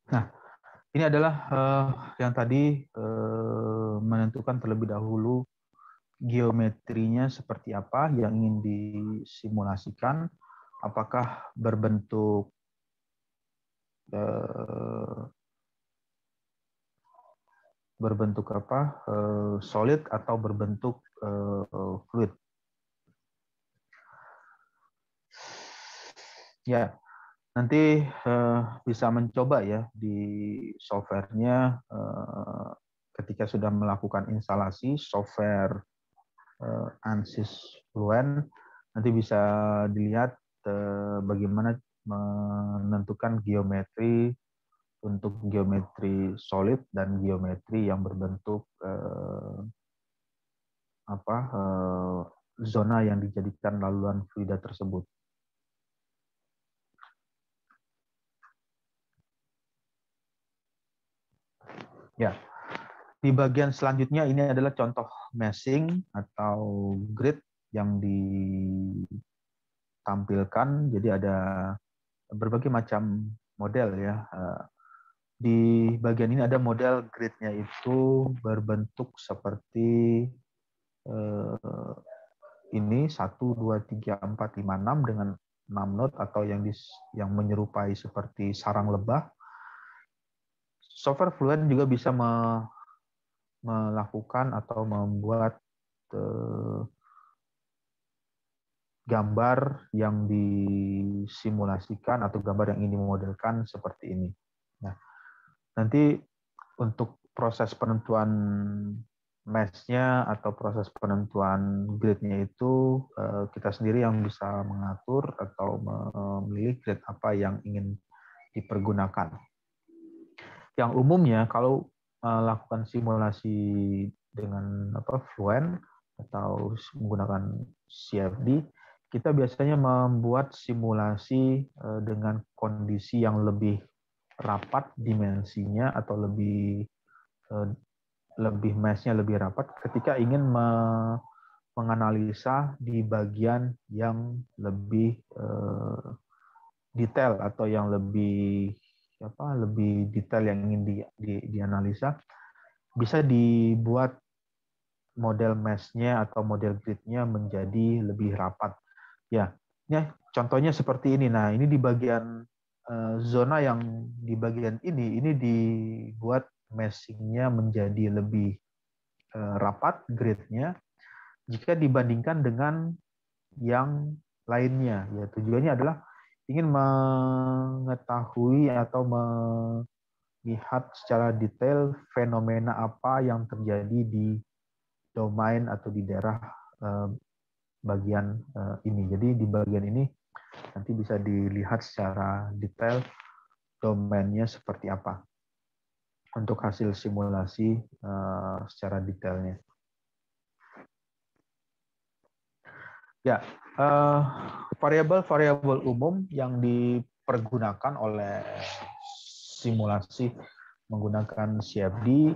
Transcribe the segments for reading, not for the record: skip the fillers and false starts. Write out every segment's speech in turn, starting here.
Nah, ini adalah yang tadi menentukan terlebih dahulu geometrinya seperti apa yang ingin disimulasikan, apakah berbentuk solid atau berbentuk fluid. Ya, nanti bisa mencoba ya di softwarenya ketika sudah melakukan instalasi software ANSYS Fluent, nanti bisa dilihat bagaimana menentukan geometri untuk geometri solid dan geometri yang berbentuk zona yang dijadikan laluan fluida tersebut. Ya, di bagian selanjutnya ini adalah contoh meshing atau grid yang ditampilkan. Jadi ada berbagai macam model ya. Di bagian ini ada model gridnya itu berbentuk seperti ini 1, 2, 3, 4, 5, 6 dengan 6 not atau yang menyerupai seperti sarang lebah. Software Fluent juga bisa melakukan atau membuat gambar yang disimulasikan atau gambar yang ingin dimodelkan seperti ini. Nah, nanti untuk proses penentuan mesh-nya atau proses penentuan grid-nya itu kita sendiri yang bisa mengatur atau memilih grid apa yang ingin dipergunakan. Yang umumnya kalau melakukan simulasi dengan Fluent atau menggunakan CFD, kita biasanya membuat simulasi dengan kondisi yang lebih rapat dimensinya atau lebih mesh-nya lebih rapat ketika ingin menganalisa di bagian yang lebih detail atau yang lebih detail yang ingin dianalisa, bisa dibuat model mesh-nya atau model grid-nya menjadi lebih rapat. Ya, contohnya seperti ini. Nah, ini di bagian zona yang di bagian ini dibuat meshing-nya menjadi lebih rapat grid-nya jika dibandingkan dengan yang lainnya. Ya, tujuannya adalah ingin mengetahui atau melihat secara detail fenomena apa yang terjadi di domain atau di daerah bagian ini. Jadi di bagian ini nanti bisa dilihat secara detail domainnya seperti apa untuk hasil simulasi secara detailnya. Ya, variabel-variabel umum yang dipergunakan oleh simulasi menggunakan CFD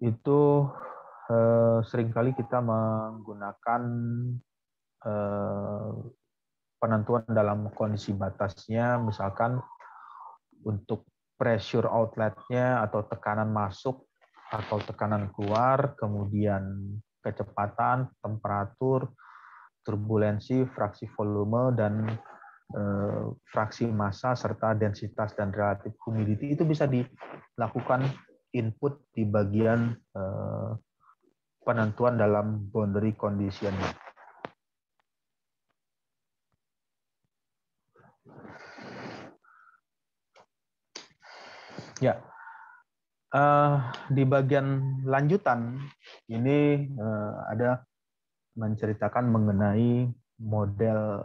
itu seringkali kita menggunakan penentuan dalam kondisi batasnya, misalkan untuk pressure outlet-nya atau tekanan masuk atau tekanan keluar, kemudian kecepatan, temperatur, turbulensi, fraksi volume, dan fraksi massa, serta densitas dan relative humidity itu bisa dilakukan input di bagian penentuan dalam boundary condition. Ya, di bagian lanjutan ini ada menceritakan mengenai model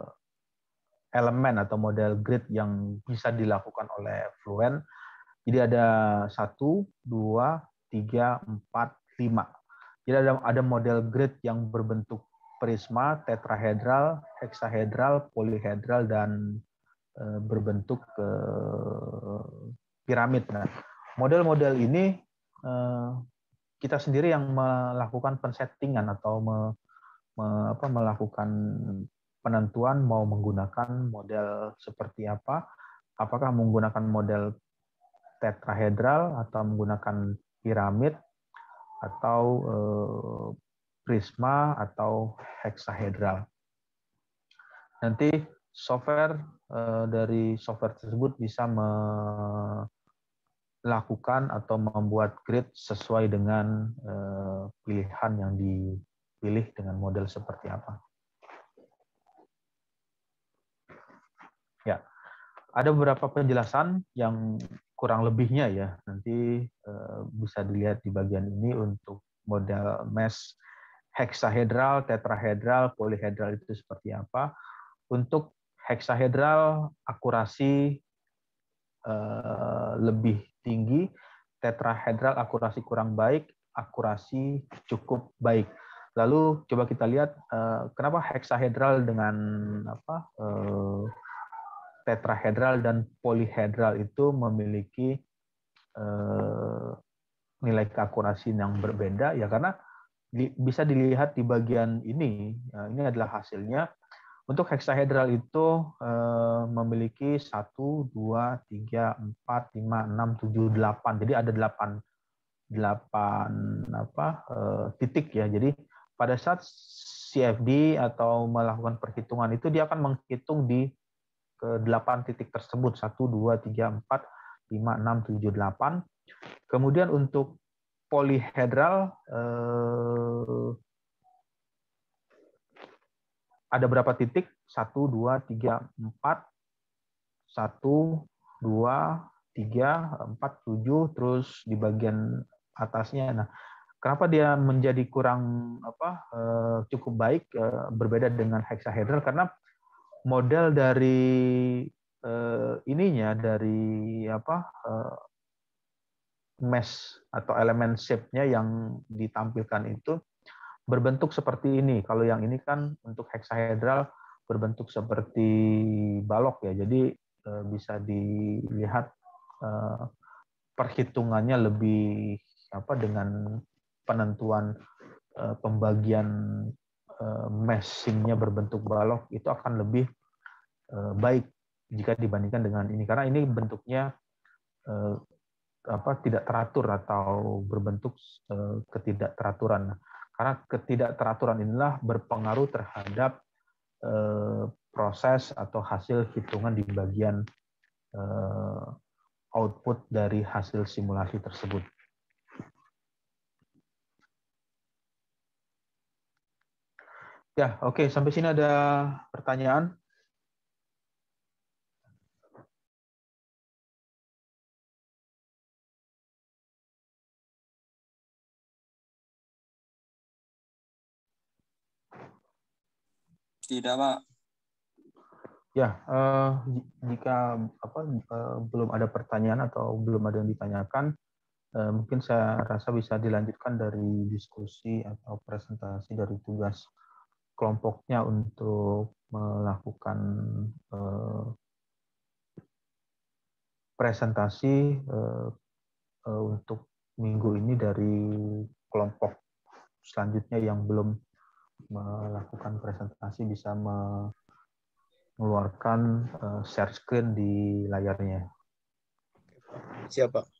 elemen atau model grid yang bisa dilakukan oleh Fluent. Jadi ada 1, 2, 3, 4, 5. Jadi ada model grid yang berbentuk prisma, tetrahedral, heksahedral, polihedral, dan berbentuk piramid. Nah, model-model ini kita sendiri yang melakukan pensettingan atau melakukan penentuan mau menggunakan model seperti apa, apakah menggunakan model tetrahedral atau menggunakan piramid atau prisma atau heksahedral. Nanti software dari software tersebut bisa melakukan atau membuat grid sesuai dengan pilihan yang dipilih dengan model seperti apa. Ya, ada beberapa penjelasan yang kurang lebihnya ya. Nanti bisa dilihat di bagian ini untuk model mesh heksahedral, tetrahedral, polihedral itu seperti apa. Untuk heksahedral akurasi lebih tinggi, tetrahedral akurasi kurang baik, akurasi cukup baik. Lalu coba kita lihat kenapa heksahedral dengan tetrahedral dan polihedral itu memiliki nilai keakurasi yang berbeda, ya karena bisa dilihat di bagian ini. Ini adalah hasilnya. Untuk heksahedral itu memiliki 1, 2, 3, 4, 5, 6, 7, 8. Jadi ada 8 titik ya. Jadi pada saat CFD atau melakukan perhitungan itu dia akan menghitung di ke 8 titik tersebut. 1, 2, 3, 4, 5, 6, 7, 8. Kemudian untuk polihedral ada berapa titik? 1, 2, 3, 4. 1, 2, 3, 4, 7. Terus di bagian atasnya. Nah, kenapa dia menjadi kurang cukup baik berbeda dengan heksahedral? Karena model dari ininya dari mesh atau elemen shape-nya yang ditampilkan itu berbentuk seperti ini. Kalau yang ini kan untuk heksahedral berbentuk seperti balok ya. Jadi bisa dilihat perhitungannya lebih dengan penentuan pembagian meshingnya berbentuk balok itu akan lebih baik jika dibandingkan dengan ini, karena ini bentuknya tidak teratur atau berbentuk ketidakteraturan. Karena ketidakteraturan inilah berpengaruh terhadap proses atau hasil hitungan di bagian output dari hasil simulasi tersebut. Ya, oke. Sampai sini ada pertanyaan? Tidak, Pak. Ya, jika belum ada pertanyaan atau belum ada yang ditanyakan, mungkin saya rasa bisa dilanjutkan dari diskusi atau presentasi dari tugas kelompoknya untuk melakukan presentasi untuk minggu ini dari kelompok selanjutnya yang belum melakukan presentasi bisa mengeluarkan share screen di layarnya. Siap, Pak.